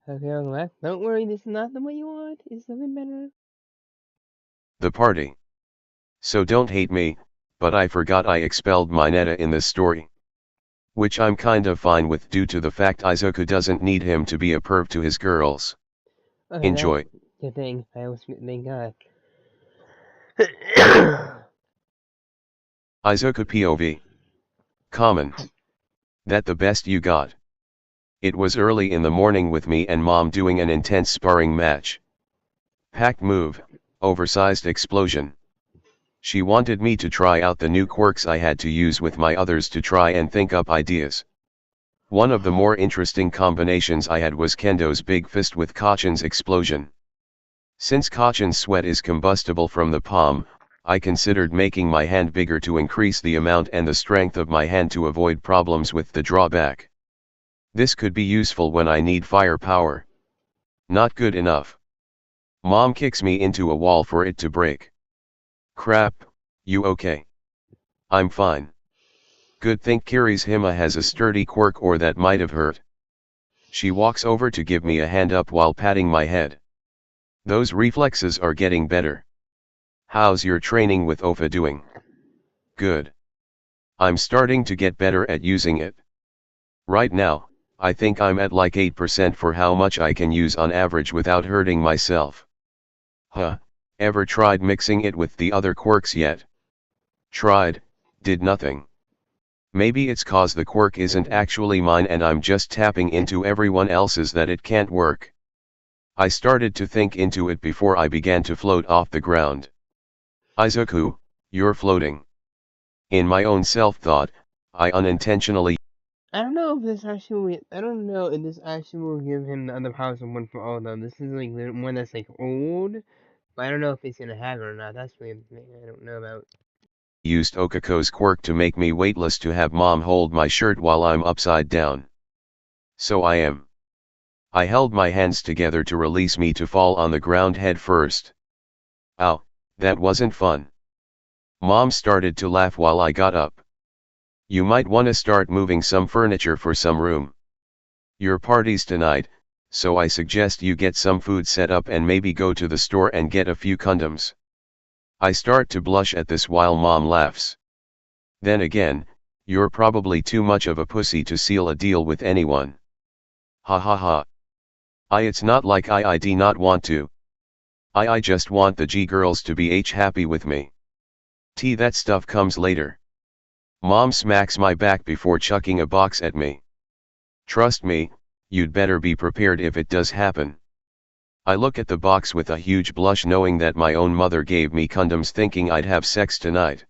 Okay, welcome back. Don't worry, this is not the way you want. It's something better. The party. So don't hate me, but I forgot I expelled Mineta in this story. Which I'm kind of fine with due to the fact Izuku doesn't need him to be a perv to his girls. Okay, that's Enjoy. good thing. I was thank God. Izuku POV. Common. That the best you got. It was early in the morning with me and mom doing an intense sparring match. Packed move, oversized explosion. She wanted me to try out the new quirks I had to use with my others to try and think up ideas. One of the more interesting combinations I had was Kendo's big fist with Kachan's explosion. Since Kachan's sweat is combustible from the palm, I considered making my hand bigger to increase the amount and the strength of my hand to avoid problems with the drawback. This could be useful when I need firepower. Not good enough. Mom kicks me into a wall for it to break. Crap, you okay? I'm fine. Good think Kirihime has a sturdy quirk or that might have hurt. She walks over to give me a hand up while patting my head. Those reflexes are getting better. How's your training with OFA doing? Good. I'm starting to get better at using it. Right now, I think I'm at like 8% for how much I can use on average without hurting myself. Huh, ever tried mixing it with the other quirks yet? Tried, did nothing. Maybe it's cause the quirk isn't actually mine and I'm just tapping into everyone else's that it can't work. I started to think into it before I began to float off the ground. Izuku, you're floating. In my own self-thought, I unintentionally I don't know if this actually. I don't know if this actually will give him the other powers of one for all though. This is like the one that's like old, but I don't know if it's gonna have it or not. That's really the thing I don't know about. used Okako's quirk to make me weightless to have mom hold my shirt while I'm upside down. So I am. I held my hands together to release me to fall on the ground head first. Ow, that wasn't fun. Mom started to laugh while I got up. You might wanna start moving some furniture for some room. Your party's tonight, so I suggest you get some food set up and maybe go to the store and get a few condoms. I start to blush at this while mom laughs. Then again, you're probably too much of a pussy to seal a deal with anyone. Ha ha ha. It's not like I do not want to. I just want the G girls to be happy with me. That stuff comes later. Mom smacks my back before chucking a box at me. Trust me, you'd better be prepared if it does happen. I look at the box with a huge blush knowing that my own mother gave me condoms thinking I'd have sex tonight.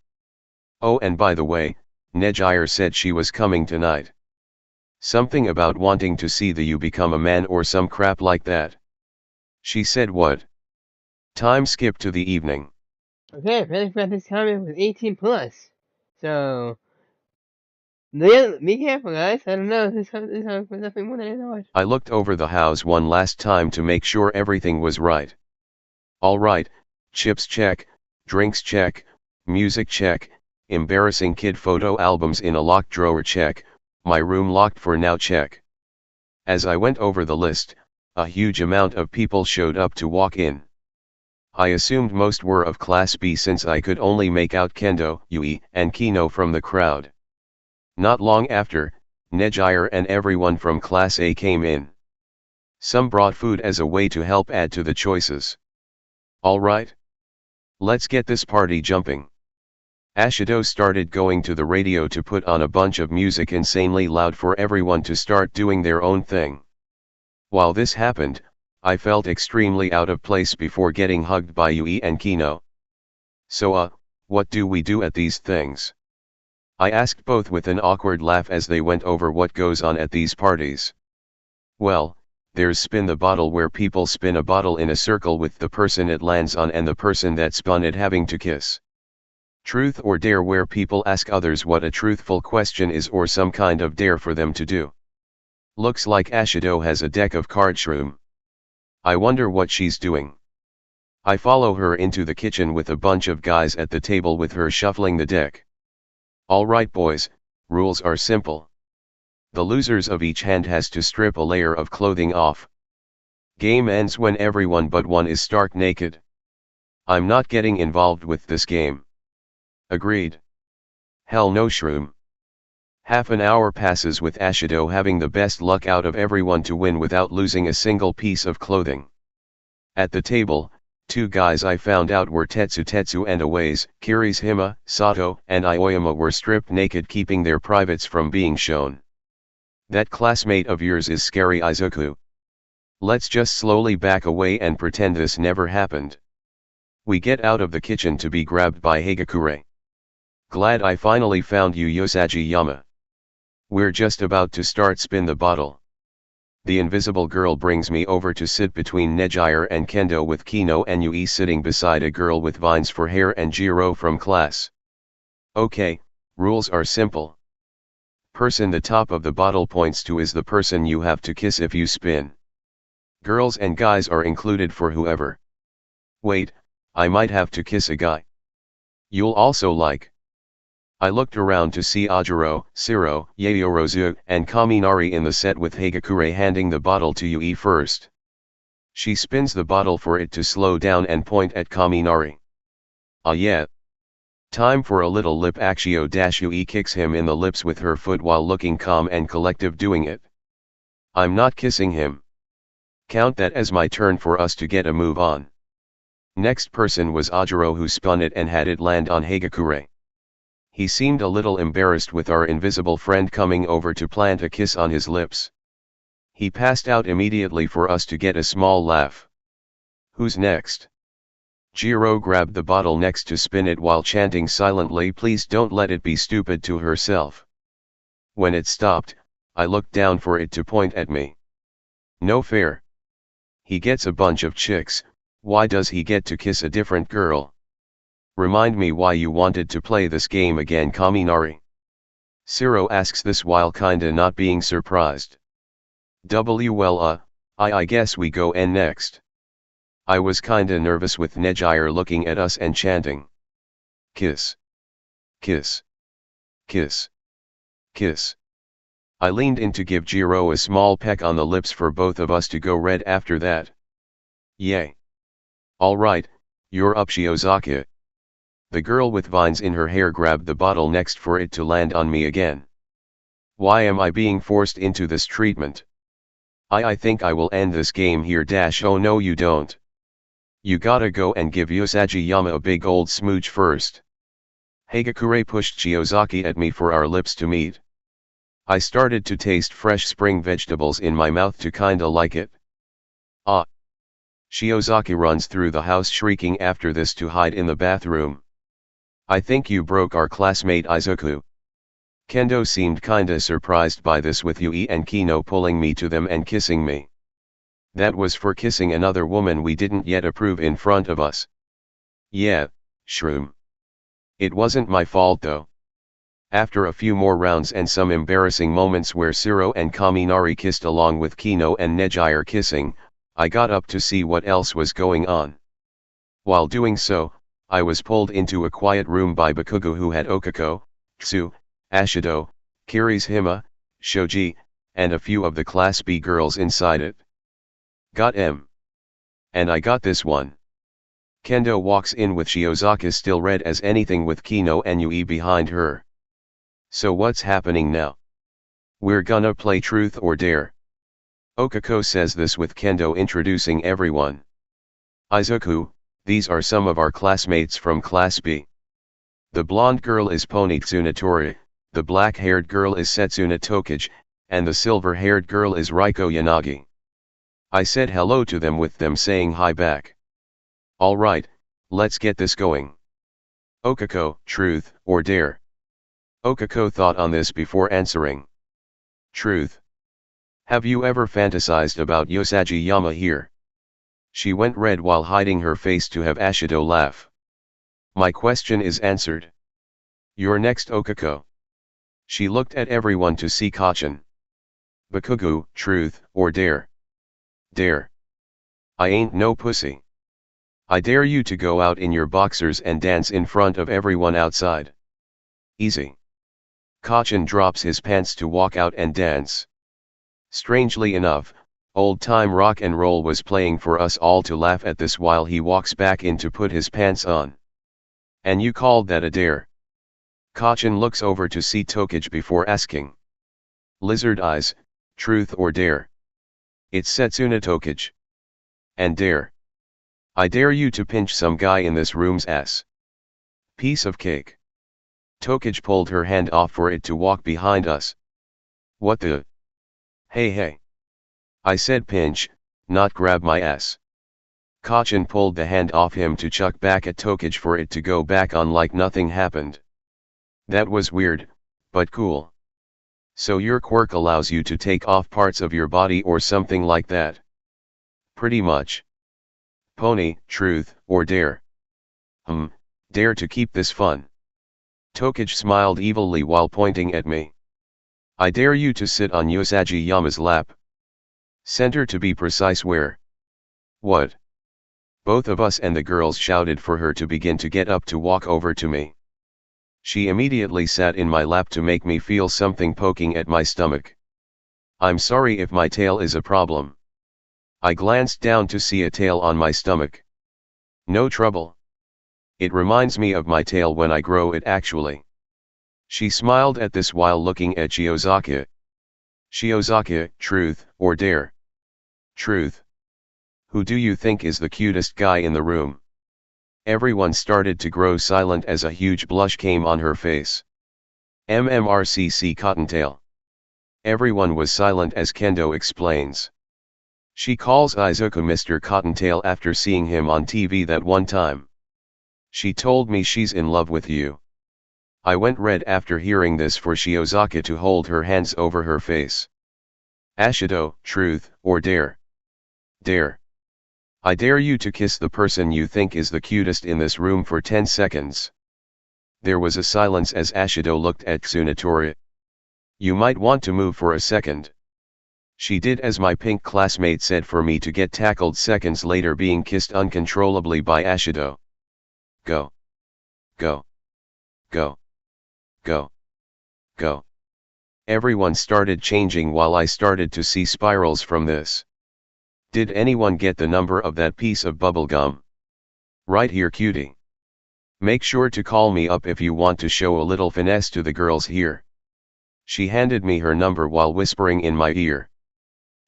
Oh, and by the way, Nejire said she was coming tonight. Something about wanting to see you become a man or some crap like that. She said what? Time skip to the evening. Okay, really forgot this comment was 18 plus. So be careful, guys. I don't know. This was definitely more than I thought. I looked over the house one last time to make sure everything was right. Alright, chips check, drinks check, music check, embarrassing kid photo albums in a locked drawer check, my room locked for now check. As I went over the list, a huge amount of people showed up to walk in. I assumed most were of Class B since I could only make out Kendo, Yui, and Kino from the crowd. Not long after, Nejire and everyone from Class A came in. Some brought food as a way to help add to the choices. Alright. Let's get this party jumping. Ashido started going to the radio to put on a bunch of music insanely loud for everyone to start doing their own thing. While this happened, I felt extremely out of place before getting hugged by Yui and Kino. So what do we do at these things? I asked both with an awkward laugh as they went over what goes on at these parties. Well, there's spin the bottle where people spin a bottle in a circle with the person it lands on and the person that spun it having to kiss. Truth or dare where people ask others what a truthful question is or some kind of dare for them to do. Looks like Ashido has a deck of card shroom. I wonder what she's doing. I follow her into the kitchen with a bunch of guys at the table with her shuffling the deck. Alright boys, rules are simple. The losers of each hand has to strip a layer of clothing off. Game ends when everyone but one is stark naked. I'm not getting involved with this game. Agreed. Hell no, Shroom. Half an hour passes with Ashido having the best luck out of everyone to win without losing a single piece of clothing. At the table, two guys I found out were Tetsu and Aways, Kirishima, Sato, and Aoyama were stripped naked, keeping their privates from being shown. That classmate of yours is scary, Izuku. Let's just slowly back away and pretend this never happened. We get out of the kitchen to be grabbed by Hagakure. Glad I finally found you, Usagi Yama. We're just about to start spin the bottle. The invisible girl brings me over to sit between Nejire and Kendo, with Kino and Yui sitting beside a girl with vines for hair and Jiro from class. Okay, rules are simple. Person the top of the bottle points to is the person you have to kiss if you spin. Girls and guys are included for whoever. Wait, I might have to kiss a guy. You'll also like. I looked around to see Ajiro, Shiro, Yaoyorozu, and Kaminari in the set, with Hagakure handing the bottle to Yui first. She spins the bottle for it to slow down and point at Kaminari. Ah yeah. Time for a little lip actio. Yui kicks him in the lips with her foot while looking calm and collective doing it. I'm not kissing him. Count that as my turn for us to get a move on. Next person was Ajiro, who spun it and had it land on Hagakure. He seemed a little embarrassed with our invisible friend coming over to plant a kiss on his lips. He passed out immediately for us to get a small laugh. Who's next? Jiro grabbed the bottle next to spin it while chanting silently, "Please don't let it be stupid," to herself. When it stopped, I looked down for it to point at me. No fair. He gets a bunch of chicks, why does he get to kiss a different girl? Remind me why you wanted to play this game again, Kaminari. Shiro asks this while kinda not being surprised. Well, I guess we go N next. I was kinda nervous with Nejire looking at us and chanting. Kiss. Kiss. Kiss. Kiss. I leaned in to give Jiro a small peck on the lips for both of us to go red after that. Yay. Alright, you're up, Shiozaki. The girl with vines in her hair grabbed the bottle next for it to land on me again. Why am I being forced into this treatment? I think I will end this game here. Oh no, you don't. You gotta go and give Usagi Yama a big old smooch first. Hagakure pushed Shiozaki at me for our lips to meet. I started to taste fresh spring vegetables in my mouth to kinda like it. Ah. Shiozaki runs through the house shrieking after this to hide in the bathroom. I think you broke our classmate Izuku. Kendo seemed kinda surprised by this, with Yui and Kino pulling me to them and kissing me. That was for kissing another woman we didn't yet approve in front of us. Yeah, Shroom. It wasn't my fault though. After a few more rounds and some embarrassing moments where Shiro and Kaminari kissed along with Kino and Nejire kissing, I got up to see what else was going on. While doing so, I was pulled into a quiet room by Bakugo, who had Okako, Tsu, Ashido, Kirishima, Shoji, and a few of the Class B girls inside it. Got M. And I got this one. Kendo walks in with Shiozaki still red as anything with Kino and Yui behind her. So what's happening now? We're gonna play truth or dare. Okako says this with Kendo introducing everyone. Izuku, these are some of our classmates from Class B. The blonde girl is Pony Tsunatori, the black-haired girl is Setsuna Tokage, and the silver-haired girl is Raiko Yanagi. I said hello to them with them saying hi back. Alright, let's get this going. Okako, truth or dare? Okako thought on this before answering. Truth. Have you ever fantasized about Usagi Yama here? She went red while hiding her face to have Ashido laugh. My question is answered. You're next, Okako. She looked at everyone to see Kacchan. Bakugo, truth or dare? Dare. I ain't no pussy. I dare you to go out in your boxers and dance in front of everyone outside. Easy. Kacchan drops his pants to walk out and dance. Strangely enough, Old time rock and roll was playing for us all to laugh at this while he walks back in to put his pants on. And you called that a dare? Kachin looks over to see Tokij before asking. Lizard eyes, truth or dare? It's Setsuna Tokij. And dare. I dare you to pinch some guy in this room's ass. Piece of cake. Tokij pulled her hand off for it to walk behind us. What the? Hey. I said pinch, not grab my ass. Kachin pulled the hand off him to chuck back at Tokij for it to go back on like nothing happened. That was weird, but cool. So your quirk allows you to take off parts of your body or something like that? Pretty much. Pony, truth, or dare? Dare to keep this fun. Tokij smiled evilly while pointing at me. I dare you to sit on Usagi Yama's lap. Center to be precise where? What? Both of us and the girls shouted for her to begin to get up to walk over to me. She immediately sat in my lap to make me feel something poking at my stomach. I'm sorry if my tail is a problem. I glanced down to see a tail on my stomach. No trouble. It reminds me of my tail when I grow it actually. She smiled at this while looking at Shiozaki. Shiozaki, truth or dare? Truth. Who do you think is the cutest guy in the room? Everyone started to grow silent as a huge blush came on her face. MMRCC Cottontail. Everyone was silent as Kendo explains. She calls Izuku Mr. Cottontail after seeing him on TV that one time. She told me she's in love with you. I went red after hearing this for Shiozaki to hold her hands over her face. Ashido, truth or dare? Dare. I dare you to kiss the person you think is the cutest in this room for 10 seconds. There was a silence as Ashido looked at Tsunatori. You might want to move for a second. She did as my pink classmate said for me to get tackled seconds later being kissed uncontrollably by Ashido. Go. Go. Go. Go. Go. Everyone started changing while I started to see spirals from this. Did anyone get the number of that piece of bubblegum? Right here cutie. Make sure to call me up if you want to show a little finesse to the girls here. She handed me her number while whispering in my ear.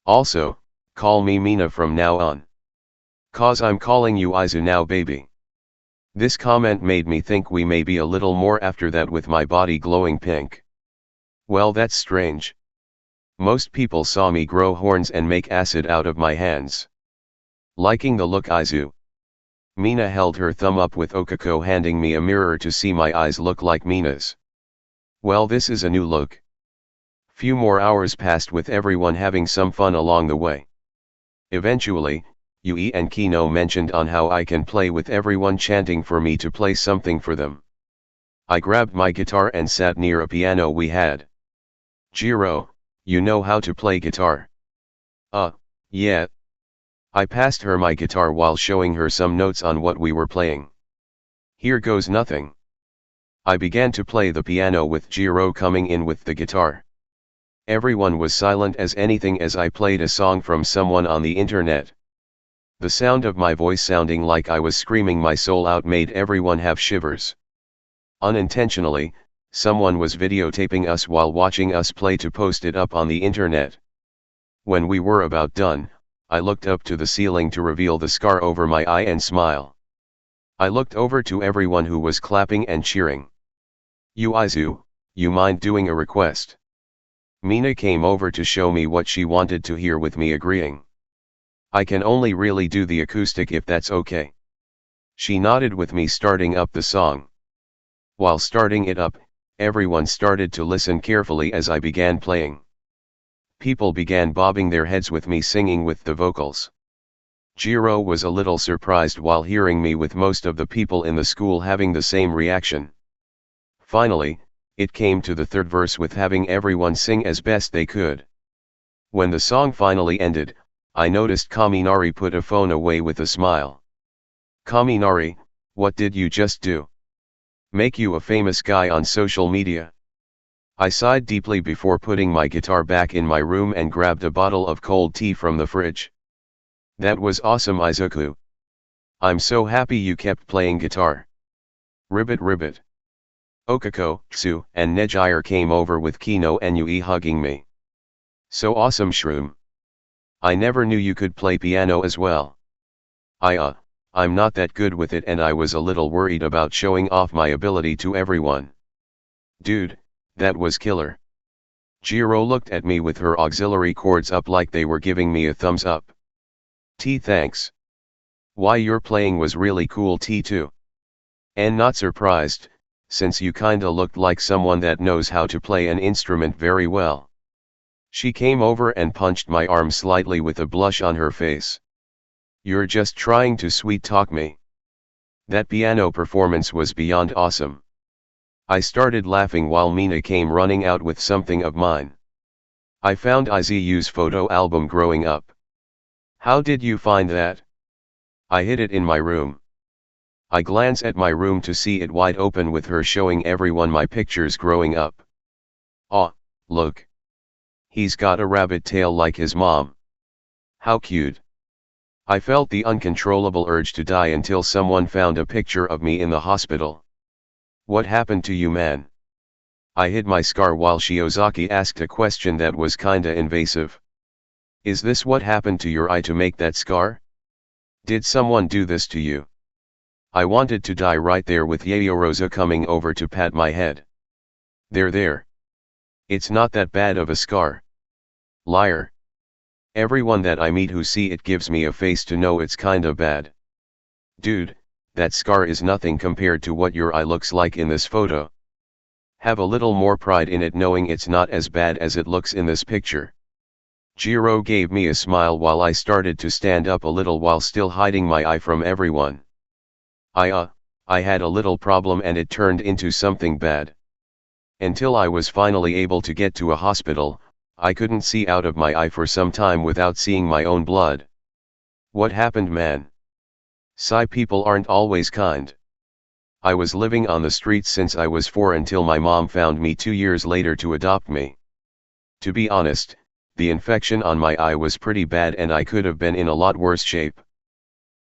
Also, call me Mina from now on. Cause I'm calling you Izu now baby. This comment made me think we may be a little more after that with my body glowing pink. Well that's strange. Most people saw me grow horns and make acid out of my hands. Liking the look Izu. Mina held her thumb up with Okako handing me a mirror to see my eyes look like Mina's. Well this is a new look. Few more hours passed with everyone having some fun along the way. Eventually, Yui and Kino mentioned on how I can play with everyone chanting for me to play something for them. I grabbed my guitar and sat near a piano we had. Jiro, you know how to play guitar? Yeah. I passed her my guitar while showing her some notes on what we were playing. Here goes nothing. I began to play the piano with Jiro coming in with the guitar. Everyone was silent as anything as I played a song from someone on the internet. The sound of my voice sounding like I was screaming my soul out made everyone have shivers. Unintentionally, someone was videotaping us while watching us play to post it up on the internet. When we were about done, I looked up to the ceiling to reveal the scar over my eye and smile. I looked over to everyone who was clapping and cheering. Izu, you mind doing a request? Mina came over to show me what she wanted to hear with me agreeing. I can only really do the acoustic if that's okay. She nodded with me starting up the song. While starting it up, everyone started to listen carefully as I began playing. People began bobbing their heads with me singing with the vocals. Jiro was a little surprised while hearing me with most of the people in the school having the same reaction. Finally, it came to the third verse with having everyone sing as best they could. When the song finally ended, I noticed Kaminari put a phone away with a smile. Kaminari, what did you just do? Make you a famous guy on social media? I sighed deeply before putting my guitar back in my room and grabbed a bottle of cold tea from the fridge. That was awesome, Izuku. I'm so happy you kept playing guitar. Ribbit ribbit. Okako, Tsu, and Nejire came over with Kino and Yui hugging me. So awesome, Shroom. I never knew you could play piano as well. I'm not that good with it and I was a little worried about showing off my ability to everyone. Dude, that was killer. Jiro looked at me with her auxiliary cords up like they were giving me a thumbs up. T thanks. Why your playing was really cool T too. And not surprised, since you kinda looked like someone that knows how to play an instrument very well. She came over and punched my arm slightly with a blush on her face. You're just trying to sweet talk me. That piano performance was beyond awesome. I started laughing while Mina came running out with something of mine. I found Izu's photo album growing up. How did you find that? I hid it in my room. I glance at my room to see it wide open with her showing everyone my pictures growing up. Aw, look. He's got a rabbit tail like his mom. How cute. I felt the uncontrollable urge to die until someone found a picture of me in the hospital. What happened to you, man? I hid my scar while Shiozaki asked a question that was kinda invasive. Is this what happened to your eye to make that scar? Did someone do this to you? I wanted to die right there with Yaoyorozu coming over to pat my head. There. It's not that bad of a scar. Liar. Everyone that I meet who see it gives me a face to know it's kinda bad. Dude, that scar is nothing compared to what your eye looks like in this photo. Have a little more pride in it knowing it's not as bad as it looks in this picture. Jiro gave me a smile while I started to stand up a little while still hiding my eye from everyone. I had a little problem and it turned into something bad. Until I was finally able to get to a hospital, I couldn't see out of my eye for some time without seeing my own blood. What happened, man? Psy people aren't always kind. I was living on the streets since I was 4 until my mom found me 2 years later to adopt me. To be honest, the infection on my eye was pretty bad and I could have been in a lot worse shape.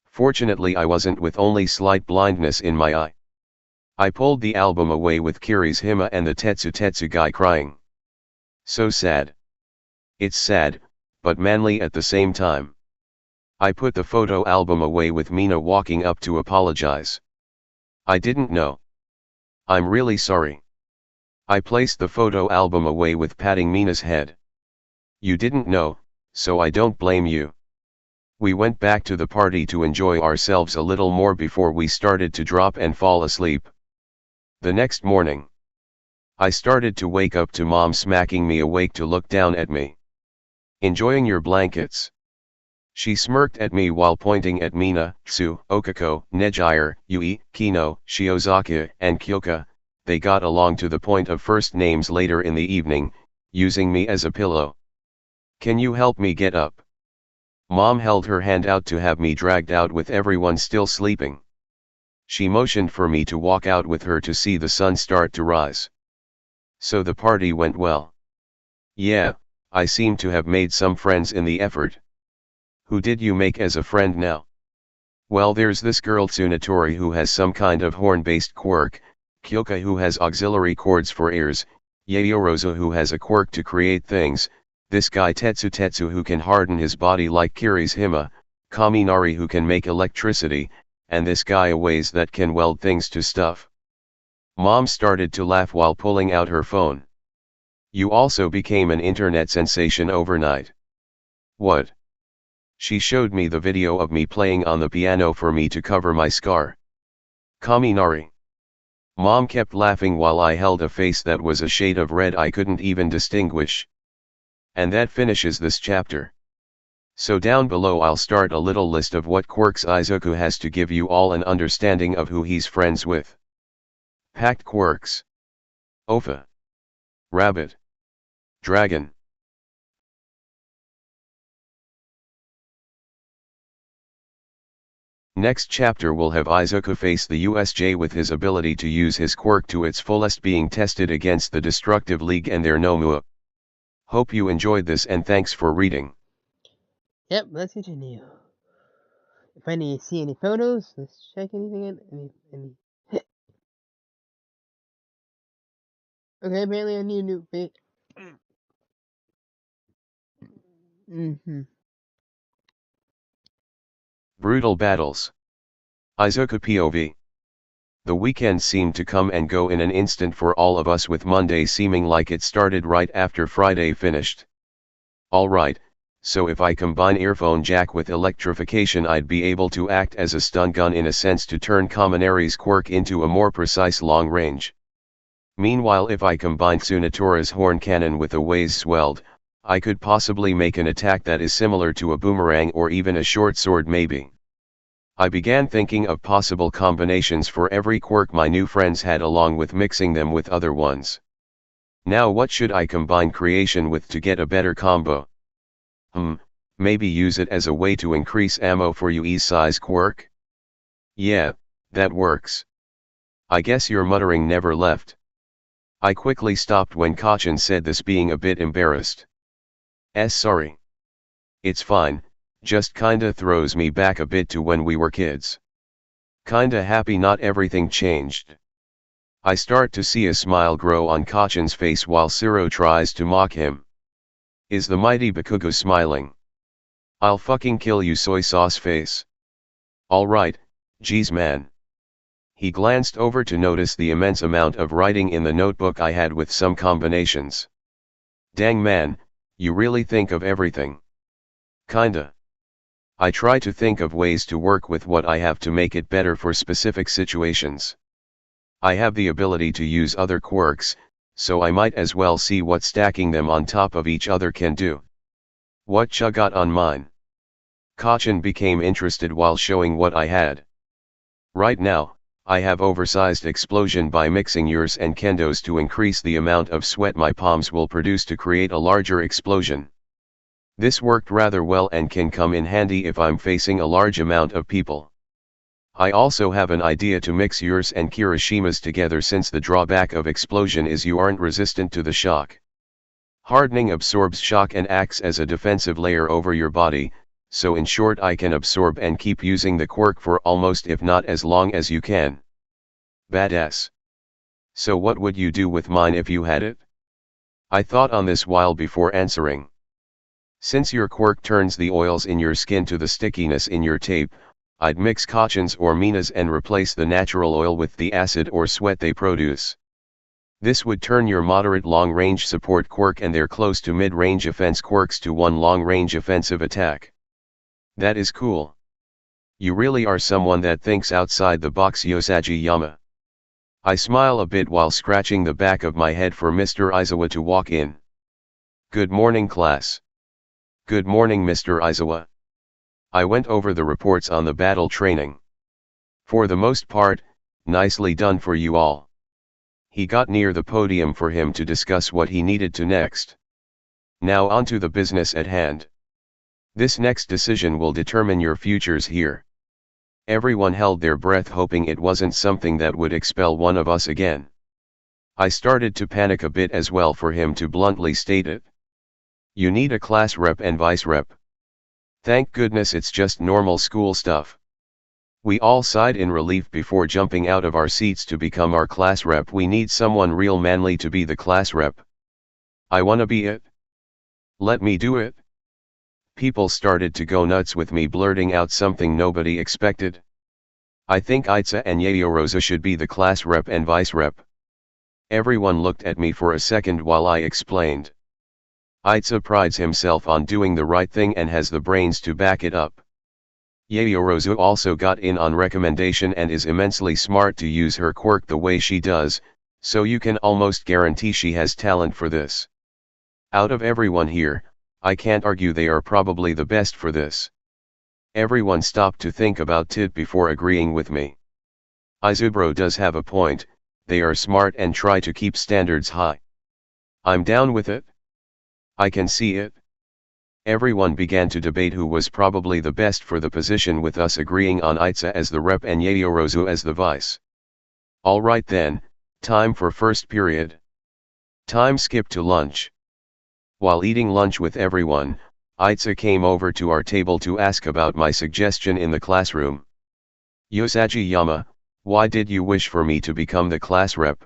Fortunately I wasn't with only slight blindness in my eye. I pulled the album away with Kirishima and the Tetsu guy crying. So sad. It's sad, but manly at the same time. I put the photo album away with Mina walking up to apologize. I didn't know. I'm really sorry. I placed the photo album away with patting Mina's head. You didn't know, so I don't blame you. We went back to the party to enjoy ourselves a little more before we started to drop and fall asleep. The next morning, I started to wake up to Mom smacking me awake to look down at me. Enjoying your blankets? She smirked at me while pointing at Mina, Tsu, Okako, Nejire, Yui, Kino, Shiozaki, and Kyoka. They got along to the point of first names later in the evening, using me as a pillow. Can you help me get up? Mom held her hand out to have me dragged out with everyone still sleeping. She motioned for me to walk out with her to see the sun start to rise. So the party went well. Yeah, I seem to have made some friends in the effort. Who did you make as a friend now? Well, there's this girl Tsunatori who has some kind of horn-based quirk, Kyoka who has auxiliary cords for ears, Yaoyorozu who has a quirk to create things, this guy Tetsu who can harden his body like Kirishima, Kaminari who can make electricity, and this guy Aways that can weld things to stuff. Mom started to laugh while pulling out her phone. You also became an internet sensation overnight. What? She showed me the video of me playing on the piano for me to cover my scar. Kaminari. Mom kept laughing while I held a face that was a shade of red I couldn't even distinguish. And that finishes this chapter. So down below I'll start a little list of what quirks Izuku has to give you all an understanding of who he's friends with. Packed quirks. Ofa. Rabbit. Dragon. Next chapter will have Izuku face the USJ with his ability to use his quirk to its fullest, being tested against the Destructive League and their Nomua. Hope you enjoyed this and thanks for reading. Yep, let's continue. If I need to see any photos, let's check anything in. Okay, apparently I need a new bit. Brutal battles. Izuku POV. The weekend seemed to come and go in an instant for all of us, with Monday seeming like it started right after Friday finished. Alright, so if I combine earphone jack with electrification, I'd be able to act as a stun gun in a sense to turn Kaminari's quirk into a more precise long range. Meanwhile, if I combine Tsunetora's horn cannon with a ways swelled, I could possibly make an attack that is similar to a boomerang or even a short sword maybe. I began thinking of possible combinations for every quirk my new friends had, along with mixing them with other ones. Now what should I combine creation with to get a better combo? Maybe use it as a way to increase ammo for Yui's size quirk? Yeah, that works. I guess your muttering never left. I quickly stopped when Kacchan said this, being a bit embarrassed. Sorry. It's fine, just kinda throws me back a bit to when we were kids. Kinda happy not everything changed. I start to see a smile grow on Kacchan's face while Siro tries to mock him. Is the mighty Bakugo smiling? I'll fucking kill you, soy sauce face. Alright, geez man. He glanced over to notice the immense amount of writing in the notebook I had with some combinations. Dang man, you really think of everything. Kinda. I try to think of ways to work with what I have to make it better for specific situations. I have the ability to use other quirks, so I might as well see what stacking them on top of each other can do. What cha got on mine? Kacchan became interested while showing what I had. Right now, I have oversized explosion by mixing yours and Kendo's to increase the amount of sweat my palms will produce to create a larger explosion. This worked rather well and can come in handy if I'm facing a large amount of people. I also have an idea to mix yours and Kirishima's together, since the drawback of explosion is you aren't resistant to the shock. Hardening absorbs shock and acts as a defensive layer over your body, so in short I can absorb and keep using the quirk for almost, if not as long as you can. Badass. So what would you do with mine if you had it? I thought on this while before answering. Since your quirk turns the oils in your skin to the stickiness in your tape, I'd mix Kacchan's or Mina's and replace the natural oil with the acid or sweat they produce. This would turn your moderate long-range support quirk and their close to mid-range offense quirks to one long-range offensive attack. That is cool. You really are someone that thinks outside the box, Yosaji Yama. I smile a bit while scratching the back of my head for Mr. Aizawa to walk in. Good morning, class. Good morning, Mr. Aizawa. I went over the reports on the battle training. For the most part, nicely done for you all. He got near the podium for him to discuss what he needed to next. Now on to the business at hand. This next decision will determine your futures here. Everyone held their breath, hoping it wasn't something that would expel one of us again. I started to panic a bit as well for him to bluntly state it. You need a class rep and vice rep. Thank goodness it's just normal school stuff. We all sighed in relief before jumping out of our seats to become our class rep. We need someone real manly to be the class rep. I wanna be it. Let me do it. People started to go nuts with me blurting out something nobody expected. I think Aitsa and Yayorosa should be the class rep and vice rep. Everyone looked at me for a second while I explained. Aitsa prides himself on doing the right thing and has the brains to back it up. Yayorosa also got in on recommendation and is immensely smart to use her quirk the way she does, so you can almost guarantee she has talent for this. Out of everyone here, I can't argue they are probably the best for this. Everyone stopped to think about it before agreeing with me. Izubro does have a point, they are smart and try to keep standards high. I'm down with it. I can see it. Everyone began to debate who was probably the best for the position, with us agreeing on Itza as the rep and Yayorozu as the vice. Alright then, time for first period. Time skip to lunch. While eating lunch with everyone, Itza came over to our table to ask about my suggestion in the classroom. Yosaji Yama, why did you wish for me to become the class rep?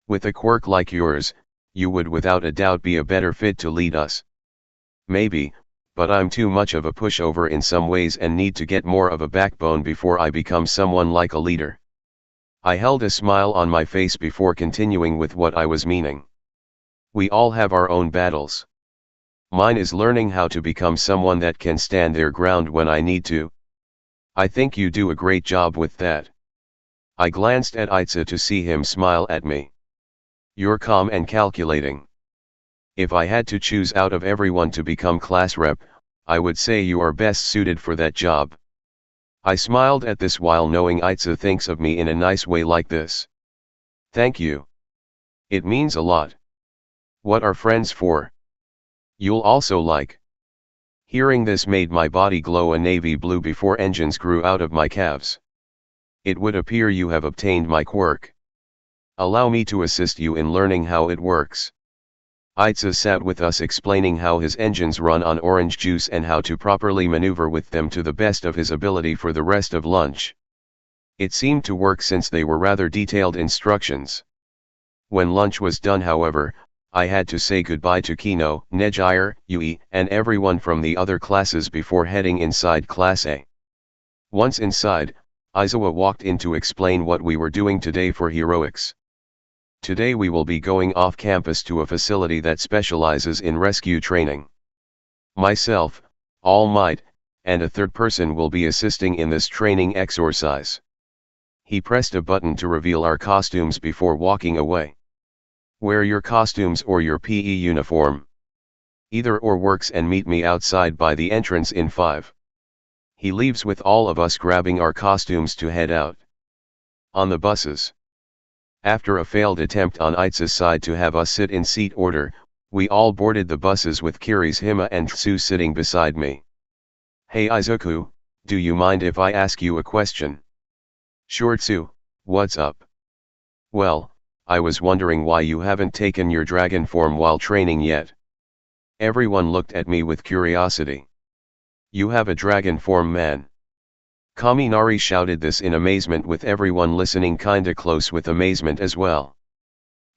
With a quirk like yours, you would without a doubt be a better fit to lead us. Maybe, but I'm too much of a pushover in some ways and need to get more of a backbone before I become someone like a leader. I held a smile on my face before continuing with what I was meaning. We all have our own battles. Mine is learning how to become someone that can stand their ground when I need to. I think you do a great job with that. I glanced at Itza to see him smile at me. You're calm and calculating. If I had to choose out of everyone to become class rep, I would say you are best suited for that job. I smiled at this while knowing Itza thinks of me in a nice way like this. Thank you. It means a lot. What are friends for? You'll also like. Hearing this made my body glow a navy blue before engines grew out of my calves. It would appear you have obtained my quirk. Allow me to assist you in learning how it works. Itza sat with us explaining how his engines run on orange juice and how to properly maneuver with them to the best of his ability for the rest of lunch. It seemed to work since they were rather detailed instructions. When lunch was done, however, I had to say goodbye to Kino, Nejire, Yui, and everyone from the other classes before heading inside Class A. Once inside, Aizawa walked in to explain what we were doing today for heroics. Today we will be going off campus to a facility that specializes in rescue training. Myself, All Might, and a third person will be assisting in this training exercise. He pressed a button to reveal our costumes before walking away. Wear your costumes or your PE uniform. Either or works, and meet me outside by the entrance in 5. He leaves with all of us grabbing our costumes to head out. On the buses. After a failed attempt on Itza's side to have us sit in seat order, we all boarded the buses with Kirishima and Tsu sitting beside me. Hey Izuku, do you mind if I ask you a question? Sure Tsu, what's up? Well, I was wondering why you haven't taken your dragon form while training yet. Everyone looked at me with curiosity. You have a dragon form, man? Kaminari shouted this in amazement, with everyone listening kinda close with amazement as well.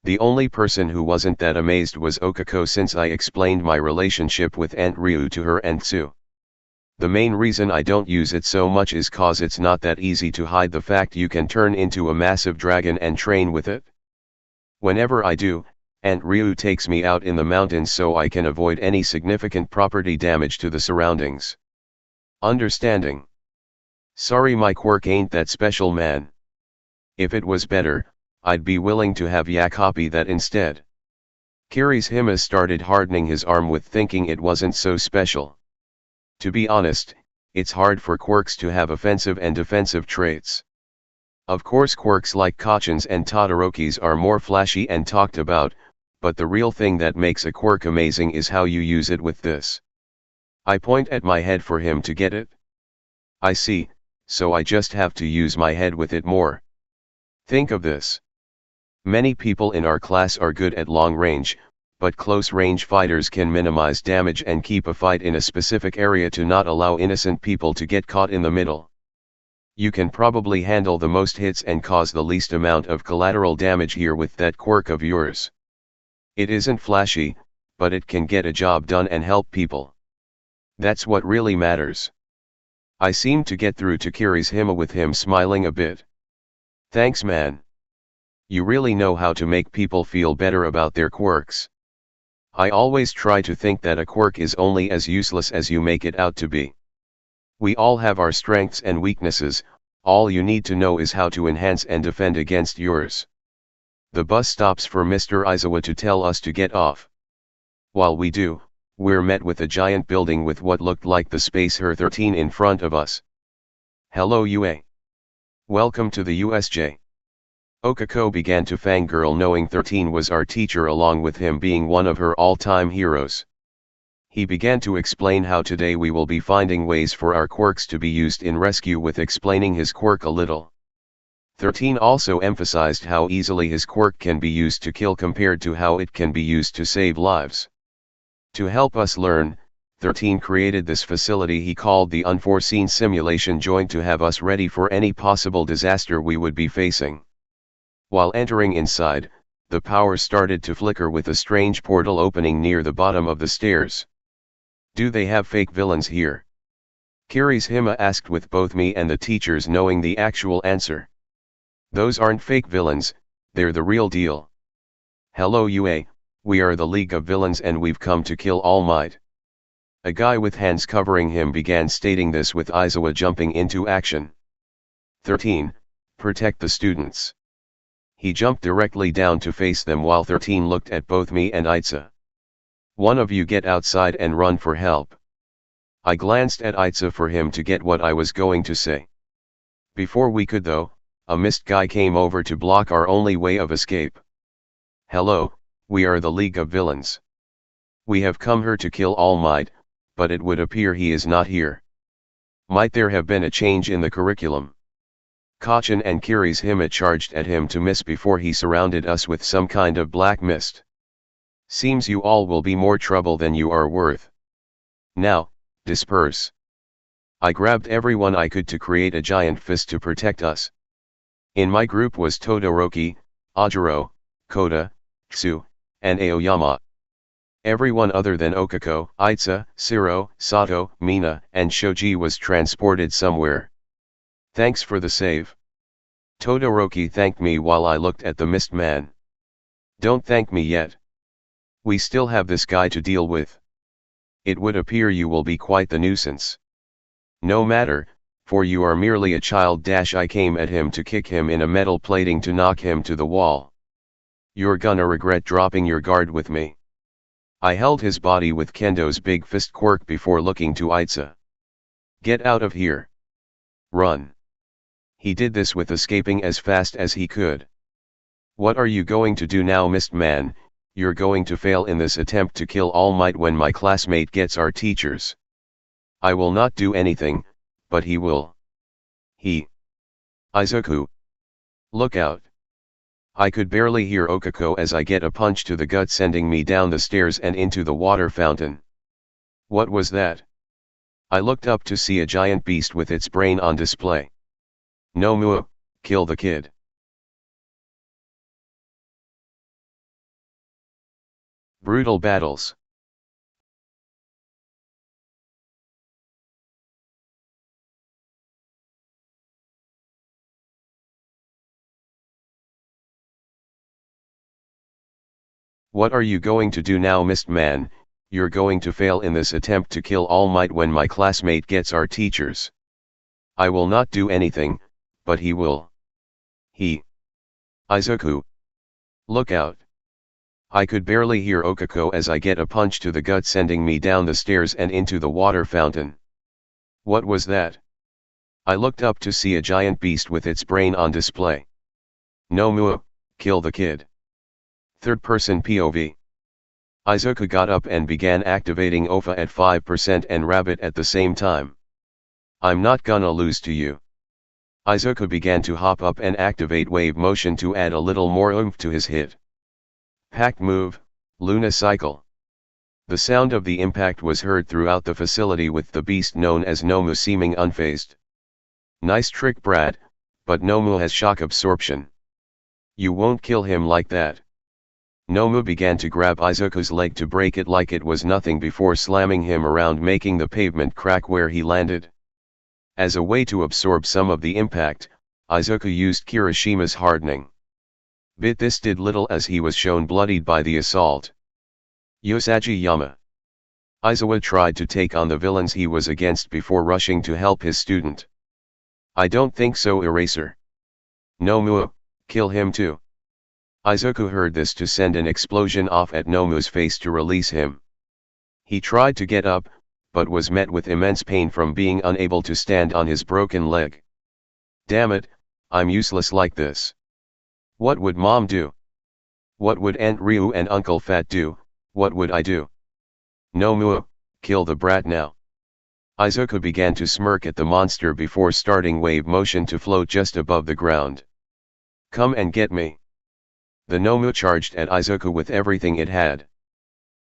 The only person who wasn't that amazed was Okako, since I explained my relationship with Aunt Ryu to her and Tsu. The main reason I don't use it so much is cause it's not that easy to hide the fact you can turn into a massive dragon and train with it. Whenever I do, Aunt Ryu takes me out in the mountains so I can avoid any significant property damage to the surroundings. Understanding? Sorry, my quirk ain't that special, man. If it was better, I'd be willing to have ya copy that instead. Kirishima started hardening his arm with thinking it wasn't so special. To be honest, it's hard for quirks to have offensive and defensive traits. Of course quirks like Kachins and Todorokis are more flashy and talked about, but the real thing that makes a quirk amazing is how you use it with this. I point at my head for him to get it. I see, so I just have to use my head with it more. Think of this. Many people in our class are good at long range, but close range fighters can minimize damage and keep a fight in a specific area to not allow innocent people to get caught in the middle. You can probably handle the most hits and cause the least amount of collateral damage here with that quirk of yours. It isn't flashy, but it can get a job done and help people. That's what really matters. I seemed to get through to Kirishima with him smiling a bit. Thanks, man. You really know how to make people feel better about their quirks. I always try to think that a quirk is only as useless as you make it out to be. We all have our strengths and weaknesses, all you need to know is how to enhance and defend against yours. The bus stops for Mr. Aizawa to tell us to get off. While we do, we're met with a giant building with what looked like the Space Her 13 in front of us. Hello UA. Welcome to the USJ. Okako began to fangirl, knowing 13 was our teacher, along with him being one of her all-time heroes. He began to explain how today we will be finding ways for our quirks to be used in rescue, with explaining his quirk a little. 13 also emphasized how easily his quirk can be used to kill compared to how it can be used to save lives. To help us learn, 13 created this facility he called the Unforeseen Simulation Joint to have us ready for any possible disaster we would be facing. While entering inside, the power started to flicker with a strange portal opening near the bottom of the stairs. Do they have fake villains here? Kirishima asked, with both me and the teachers knowing the actual answer. Those aren't fake villains, they're the real deal. Hello UA, we are the League of Villains and we've come to kill All Might. A guy with hands covering him began stating this, with Aizawa jumping into action. 13. Protect the students. He jumped directly down to face them while 13 looked at both me and Itza. One of you get outside and run for help. I glanced at Itza for him to get what I was going to say. Before we could though, a mist guy came over to block our only way of escape. Hello, we are the League of Villains. We have come here to kill All Might, but it would appear he is not here. Might there have been a change in the curriculum? Kachin and Kirishima charged at him to miss before he surrounded us with some kind of black mist. Seems you all will be more trouble than you are worth. Now, disperse. I grabbed everyone I could to create a giant fist to protect us. In my group was Todoroki, Ajiro, Koda, Tsu, and Aoyama. Everyone other than Okako, Itza, Siro, Sato, Mina, and Shoji was transported somewhere. Thanks for the save. Todoroki thanked me while I looked at the mist man. Don't thank me yet. We still have this guy to deal with. It would appear you will be quite the nuisance. No matter, for you are merely a child. I came at him to kick him in a metal plating to knock him to the wall. You're gonna regret dropping your guard with me. I held his body with Kendo's big fist quirk before looking to Itza. Get out of here. Run. He did this with escaping as fast as he could. What are you going to do now, Mist Man? You're going to fail in this attempt to kill All Might when my classmate gets our teachers. I will not do anything, but he will. Izuku. Look out. I could barely hear Okako as I get a punch to the gut, sending me down the stairs and into the water fountain. What was that? I looked up to see a giant beast with its brain on display. Nomua, kill the kid. Brutal battles. What are you going to do now, Mist Man? You're going to fail in this attempt to kill All Might when my classmate gets our teachers. I will not do anything, but he will. Izuku. Look out. I could barely hear Okako as I get a punch to the gut, sending me down the stairs and into the water fountain. What was that? I looked up to see a giant beast with its brain on display. Nomua, kill the kid. Third-person POV. Izuku got up and began activating Ofa at 5% and Rabbit at the same time. I'm not gonna lose to you. Izuku began to hop up and activate wave motion to add a little more oomph to his hit. Pact move, Luna Cycle. The sound of the impact was heard throughout the facility, with the beast known as Nomu seeming unfazed. Nice trick, Brad, but Nomu has shock absorption. You won't kill him like that. Nomu began to grab Izuku's leg to break it like it was nothing before slamming him around, making the pavement crack where he landed. As a way to absorb some of the impact, Izuku used Kirishima's hardening. But this did little as he was shown bloodied by the assault. Yosaji Yama. Aizawa tried to take on the villains he was against before rushing to help his student. I don't think so, Eraser. Nomua, kill him too. Izuku heard this to send an explosion off at Nomu's face to release him. He tried to get up, but was met with immense pain from being unable to stand on his broken leg. Damn it, I'm useless like this. What would Mom do? What would Aunt Ryu and Uncle Fat do? What would I do? Nomua, kill the brat now. Izuku began to smirk at the monster before starting wave motion to float just above the ground. Come and get me. The Nomu charged at Izuku with everything it had.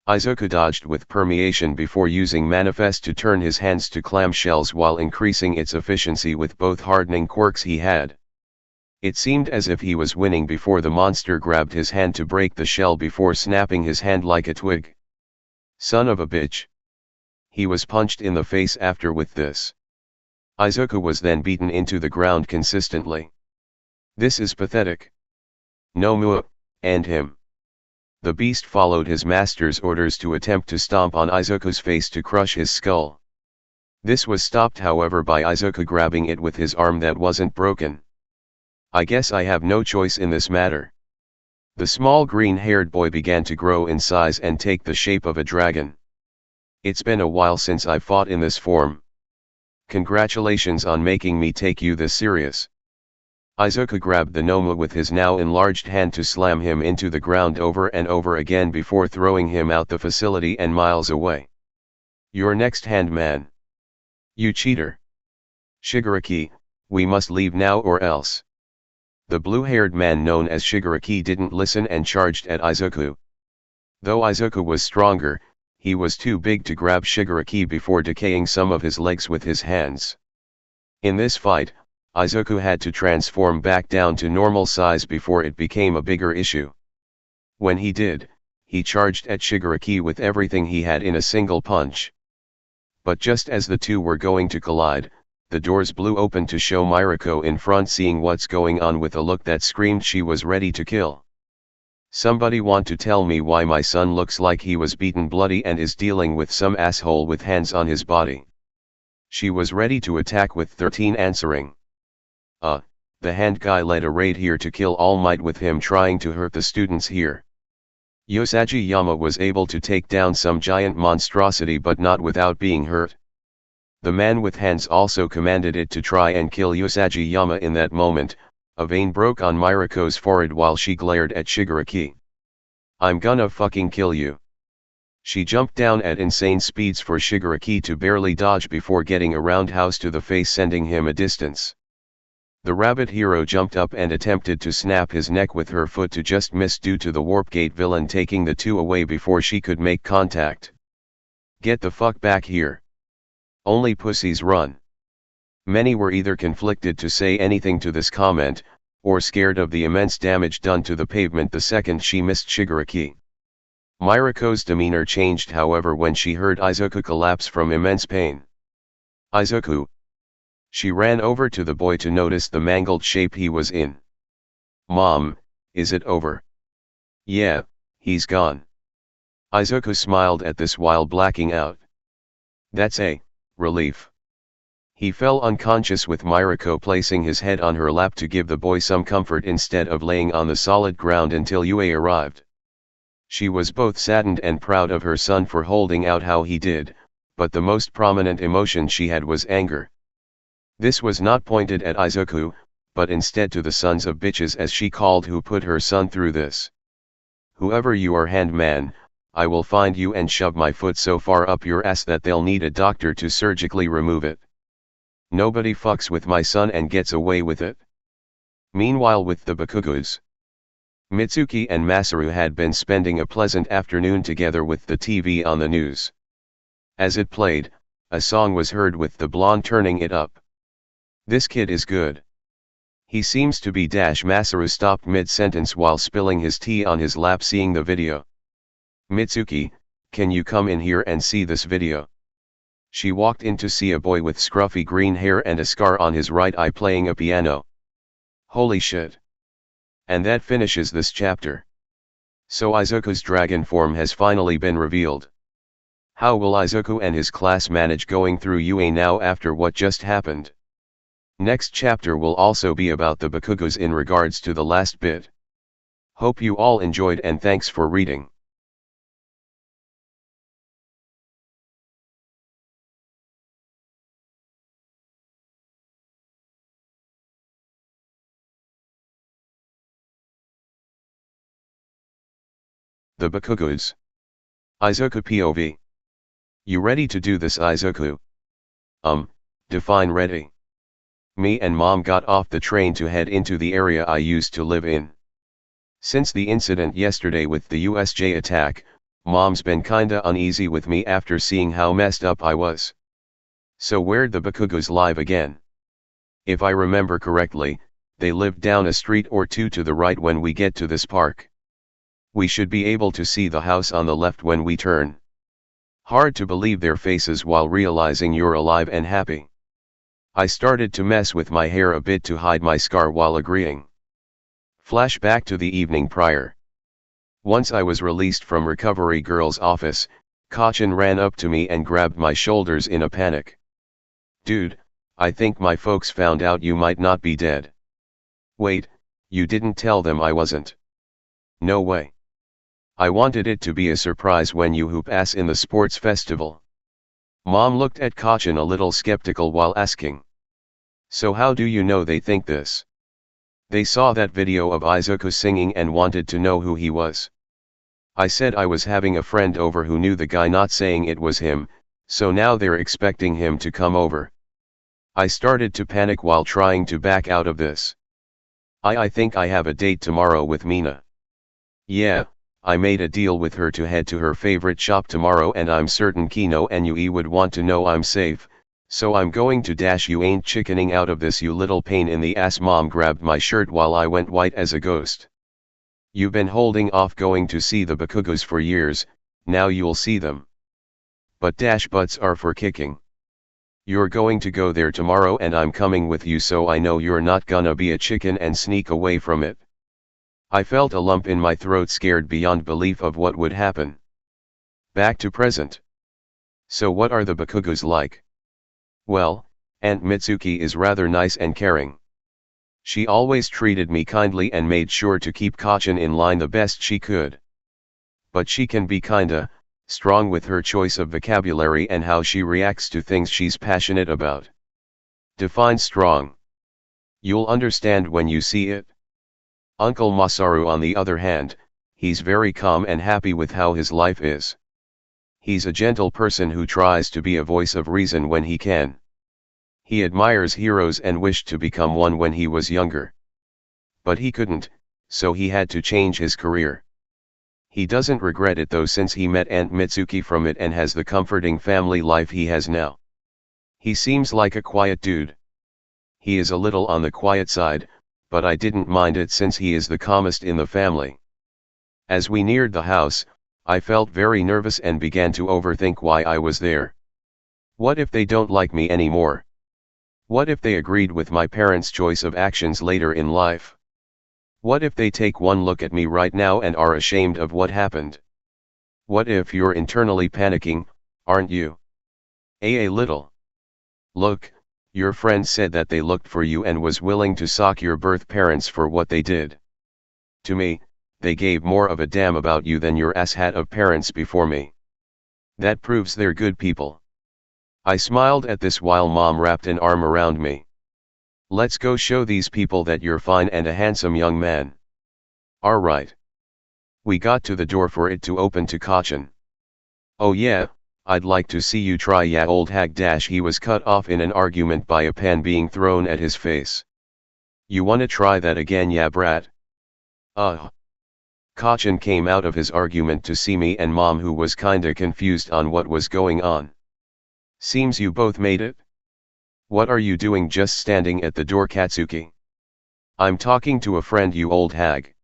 Izuku dodged with permeation before using manifest to turn his hands to clamshells while increasing its efficiency with both hardening quirks he had. It seemed as if he was winning before the monster grabbed his hand to break the shell before snapping his hand like a twig. Son of a bitch. He was punched in the face after with this. Izuku was then beaten into the ground consistently. This is pathetic. Nomu, and him. The beast followed his master's orders to attempt to stomp on Izuku's face to crush his skull. This was stopped however by Izuku grabbing it with his arm that wasn't broken. I guess I have no choice in this matter. The small green-haired boy began to grow in size and take the shape of a dragon. It's been a while since I fought in this form. Congratulations on making me take you this serious. Izuku grabbed the Nomu with his now enlarged hand to slam him into the ground over and over again before throwing him out the facility and miles away. Your next hand, man. You cheater. Shigaraki, we must leave now or else. The blue-haired man known as Shigaraki didn't listen and charged at Izuku. Though Izuku was stronger, he was too big to grab Shigaraki before decaying some of his legs with his hands. In this fight, Izuku had to transform back down to normal size before it became a bigger issue. When he did, he charged at Shigaraki with everything he had in a single punch. But just as the two were going to collide, the doors blew open to show Mirako in front seeing what's going on with a look that screamed she was ready to kill. Somebody want to tell me why my son looks like he was beaten bloody and is dealing with some asshole with hands on his body. She was ready to attack with 13 answering. The hand guy led a raid here to kill All Might with him trying to hurt the students here. Usagi Yama was able to take down some giant monstrosity but not without being hurt. The man with hands also commanded it to try and kill Usagi Yama in that moment. A vein broke on Mirako's forehead while she glared at Shigaraki. I'm gonna fucking kill you. She jumped down at insane speeds for Shigaraki to barely dodge before getting a roundhouse to the face sending him a distance. The rabbit hero jumped up and attempted to snap his neck with her foot to just miss due to the Warp Gate villain taking the two away before she could make contact. Get the fuck back here. Only pussies run. Many were either conflicted to say anything to this comment, or scared of the immense damage done to the pavement the second she missed Shigaraki. Mirako's demeanor changed however when she heard Izuku collapse from immense pain. Izuku. She ran over to the boy to notice the mangled shape he was in. Mom, is it over? Yeah, he's gone. Izuku smiled at this while blacking out. That's a relief. He fell unconscious with Mirako placing his head on her lap to give the boy some comfort instead of laying on the solid ground until Yue arrived. She was both saddened and proud of her son for holding out how he did, but the most prominent emotion she had was anger. This was not pointed at Izuku, but instead to the sons of bitches as she called who put her son through this. Whoever you are, hand man, I will find you and shove my foot so far up your ass that they'll need a doctor to surgically remove it. Nobody fucks with my son and gets away with it. Meanwhile with the Bakugus, Mitsuki and Masaru had been spending a pleasant afternoon together with the TV on the news. As it played, a song was heard with the blonde turning it up. This kid is good. He seems to be Masaru stopped mid-sentence while spilling his tea on his lap seeing the video. Mitsuki, can you come in here and see this video? She walked in to see a boy with scruffy green hair and a scar on his right eye playing a piano. Holy shit. And that finishes this chapter. So Izuku's dragon form has finally been revealed. How will Izuku and his class manage going through UA now after what just happened? Next chapter will also be about the Bakugus in regards to the last bit. Hope you all enjoyed and thanks for reading. The Bakugus. Izuku POV. You ready to do this, Izuku? Define ready. Me and Mom got off the train to head into the area I used to live in. Since the incident yesterday with the USJ attack, Mom's been kinda uneasy with me after seeing how messed up I was. So where'd the Bakugas live again? If I remember correctly, they lived down a street or two to the right when we get to this park. We should be able to see the house on the left when we turn. Hard to believe their faces while realizing you're alive and happy. I started to mess with my hair a bit to hide my scar while agreeing. Flashback to the evening prior. Once I was released from Recovery Girl's office, Kachin ran up to me and grabbed my shoulders in a panic. Dude, I think my folks found out you might not be dead. Wait, you didn't tell them I wasn't? No way. I wanted it to be a surprise when you hoop ass in the sports festival. Mom looked at Kachin a little skeptical while asking. So how do you know they think this? They saw that video of Izuku singing and wanted to know who he was. I said I was having a friend over who knew the guy, not saying it was him, so now they're expecting him to come over. I started to panic while trying to back out of this. I think I have a date tomorrow with Mina. Yeah, I made a deal with her to head to her favorite shop tomorrow and I'm certain Kino and Yui would want to know I'm safe, so I'm going to dash. You ain't chickening out of this, you little pain in the ass. Mom grabbed my shirt while I went white as a ghost. You've been holding off going to see the Bakugas for years, now you'll see them. But dash butts are for kicking. You're going to go there tomorrow and I'm coming with you, so I know you're not gonna be a chicken and sneak away from it. I felt a lump in my throat, scared beyond belief of what would happen. Back to present. So what are the Bakugas like? Well, Aunt Mitsuki is rather nice and caring. She always treated me kindly and made sure to keep Kachin in line the best she could. But she can be kinda strong with her choice of vocabulary and how she reacts to things she's passionate about. Define strong. You'll understand when you see it. Uncle Masaru, on the other hand, he's very calm and happy with how his life is. He's a gentle person who tries to be a voice of reason when he can. He admires heroes and wished to become one when he was younger. But he couldn't, so he had to change his career. He doesn't regret it though, since he met Aunt Mitsuki from it and has the comforting family life he has now. He seems like a quiet dude. He is a little on the quiet side, but I didn't mind it since he is the calmest in the family. As we neared the house, I felt very nervous and began to overthink why I was there. What if they don't like me anymore? What if they agreed with my parents' choice of actions later in life? What if they take one look at me right now and are ashamed of what happened? What if you're internally panicking, aren't you? A little. Look, your friend said that they looked for you and was willing to sock your birth parents for what they did. To me, they gave more of a damn about you than your asshat of parents before me. That proves they're good people. I smiled at this while Mom wrapped an arm around me. Let's go show these people that you're fine and a handsome young man. Alright. We got to the door for it to open to Kachin. Oh yeah, I'd like to see you try, ya old hag dash. He was cut off in an argument by a pan being thrown at his face. You wanna try that again, ya brat? Kachin came out of his argument to see me and Mom, who was kinda confused on what was going on. Seems you both made it? What are you doing just standing at the door, Katsuki? I'm talking to a friend, you old hag.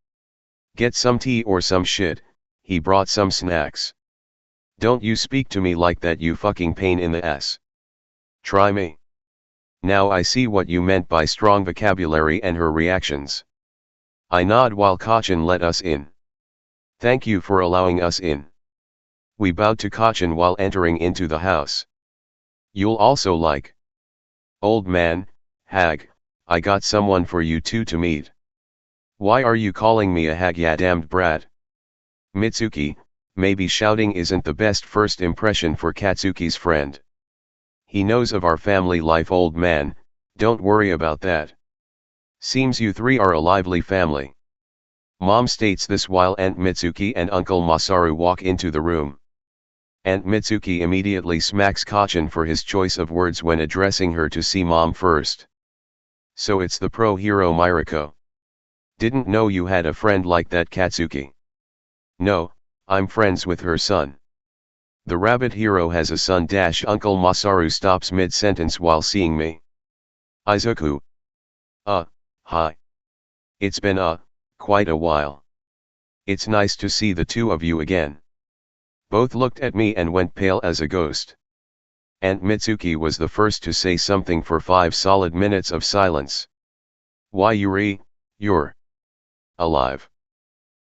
Get some tea or some shit, he brought some snacks. Don't you speak to me like that, you fucking pain in the ass. Try me. Now I see what you meant by strong vocabulary and her reactions. I nod while Kachin let us in. Thank you for allowing us in. We bowed to Kachin while entering into the house. You'll also like. Old man, hag, I got someone for you two to meet. Why are you calling me a hag, ya damned brat? Mitsuki, maybe shouting isn't the best first impression for Katsuki's friend. He knows of our family life, old man, don't worry about that. Seems you three are a lively family. Mom states this while Aunt Mitsuki and Uncle Masaru walk into the room. Aunt Mitsuki immediately smacks Kacchan for his choice of words when addressing her to see mom first. So it's the pro hero Mirako. Didn't know you had a friend like that, Katsuki. No, I'm friends with her son. The rabbit hero has a son. Uncle Masaru stops mid-sentence while seeing me. Izuku. Hi. It's been quite a while. It's nice to see the two of you again. Both looked at me and went pale as a ghost. Aunt Mitsuki was the first to say something for 5 solid minutes of silence. Why, Yuri, you're alive.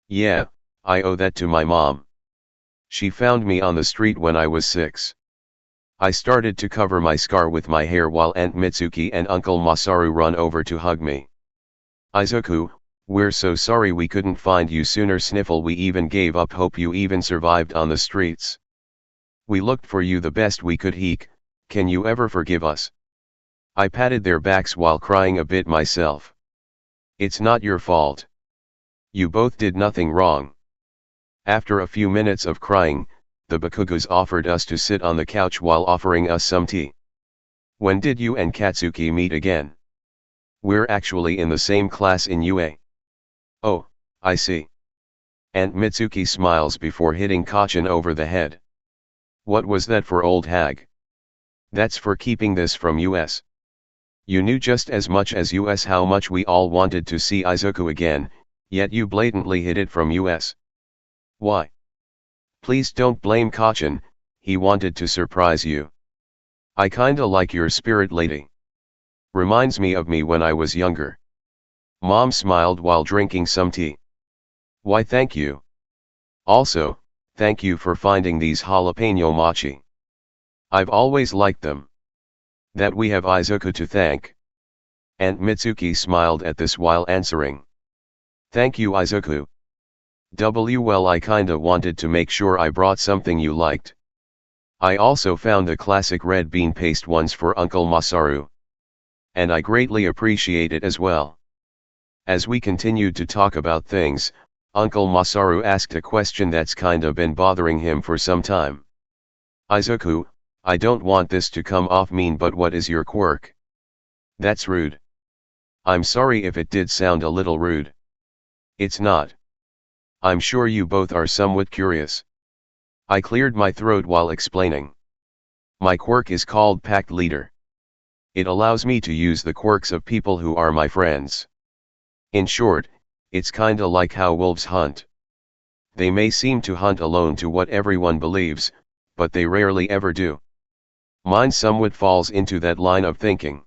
Yeah, I owe that to my mom. She found me on the street when I was 6. I started to cover my scar with my hair while Aunt Mitsuki and Uncle Masaru run over to hug me. Izuku, we're so sorry we couldn't find you sooner. Sniffle, we even gave up hope you even survived on the streets. We looked for you the best we could. Heek, can you ever forgive us? I patted their backs while crying a bit myself. It's not your fault. You both did nothing wrong. After a few minutes of crying, the Bakugas offered us to sit on the couch while offering us some tea. When did you and Katsuki meet again? We're actually in the same class in UA. Oh, I see. Aunt Mitsuki smiles before hitting Kacchan over the head. What was that for, old hag? That's for keeping this from us. You knew just as much as us how much we all wanted to see Izuku again, yet you blatantly hid it from us. Why? Please don't blame Kacchan, he wanted to surprise you. I kinda like your spirit, lady. Reminds me of me when I was younger. Mom smiled while drinking some tea. Why, thank you. Also, thank you for finding these jalapeno mochi. I've always liked them. That we have Izuku to thank. Aunt Mitsuki smiled at this while answering. Thank you, Izuku. Well, I kinda wanted to make sure I brought something you liked. I also found the classic red bean paste ones for Uncle Masaru. And I greatly appreciate it as well. As we continued to talk about things, Uncle Masaru asked a question that's kinda been bothering him for some time. Izuku, I don't want this to come off mean, but what is your quirk? That's rude. I'm sorry if it did sound a little rude. It's not. I'm sure you both are somewhat curious. I cleared my throat while explaining. My quirk is called Pact Leader. It allows me to use the quirks of people who are my friends. In short, it's kinda like how wolves hunt. They may seem to hunt alone to what everyone believes, but they rarely ever do. Mine somewhat falls into that line of thinking.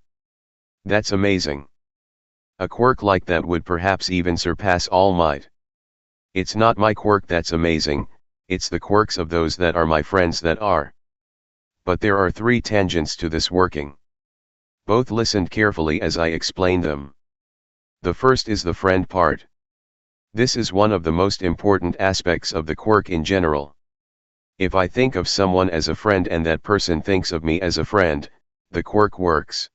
That's amazing. A quirk like that would perhaps even surpass All Might. It's not my quirk that's amazing, it's the quirks of those that are my friends that are. But there are 3 tangents to this working. Both listened carefully as I explained them. The first is the friend part. This is one of the most important aspects of the quirk in general. If I think of someone as a friend and that person thinks of me as a friend, the quirk works.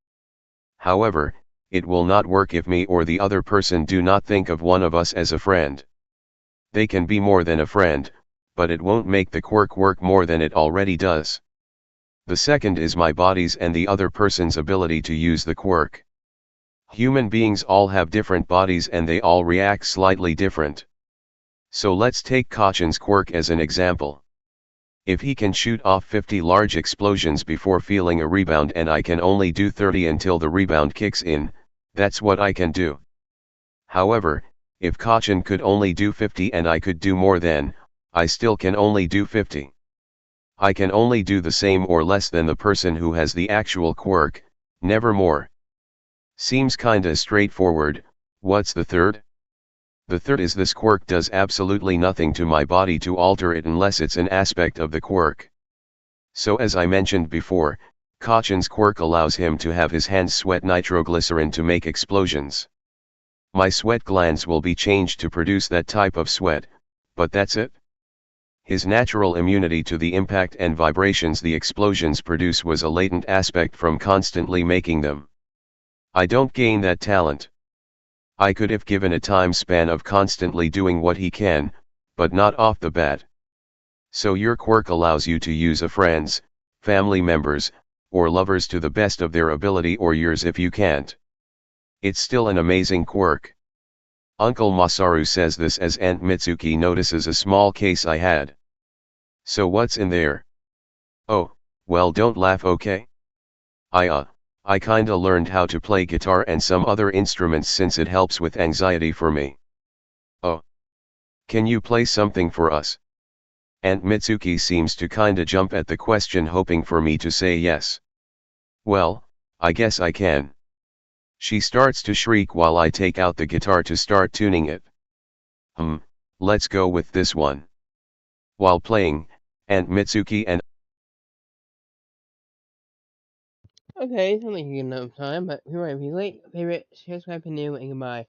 However, it will not work if me or the other person do not think of one of us as a friend. They can be more than a friend, but it won't make the quirk work more than it already does. The second is my body's and the other person's ability to use the quirk. Human beings all have different bodies and they all react slightly different. So let's take Kacchan's quirk as an example. If he can shoot off 50 large explosions before feeling a rebound and I can only do 30 until the rebound kicks in, that's what I can do. However, if Kacchan could only do 50 and I could do more, then I still can only do 50. I can only do the same or less than the person who has the actual quirk, never more. Seems kinda straightforward. What's the third? The third is this quirk does absolutely nothing to my body to alter it unless it's an aspect of the quirk. So as I mentioned before, Kacchan's quirk allows him to have his hands sweat nitroglycerin to make explosions. My sweat glands will be changed to produce that type of sweat, but that's it. His natural immunity to the impact and vibrations the explosions produce was a latent aspect from constantly making them. I don't gain that talent. I could if given a time span of constantly doing what he can, but not off the bat. So your quirk allows you to use a friend's, family members, or lovers to the best of their ability or yours if you can't. It's still an amazing quirk. Uncle Masaru says this as Aunt Mitsuki notices a small case I had. So what's in there? Oh, well don't laugh, okay? I kinda learned how to play guitar and some other instruments since it helps with anxiety for me. Oh. Can you play something for us? Aunt Mitsuki seems to kinda jump at the question, hoping for me to say yes. Well, I guess I can. She starts to shriek while I take out the guitar to start tuning it. Let's go with this one. While playing, Aunt Mitsuki and Okay, sounds like a good enough time, but we might be late. Favorite, subscribe, and new, and goodbye.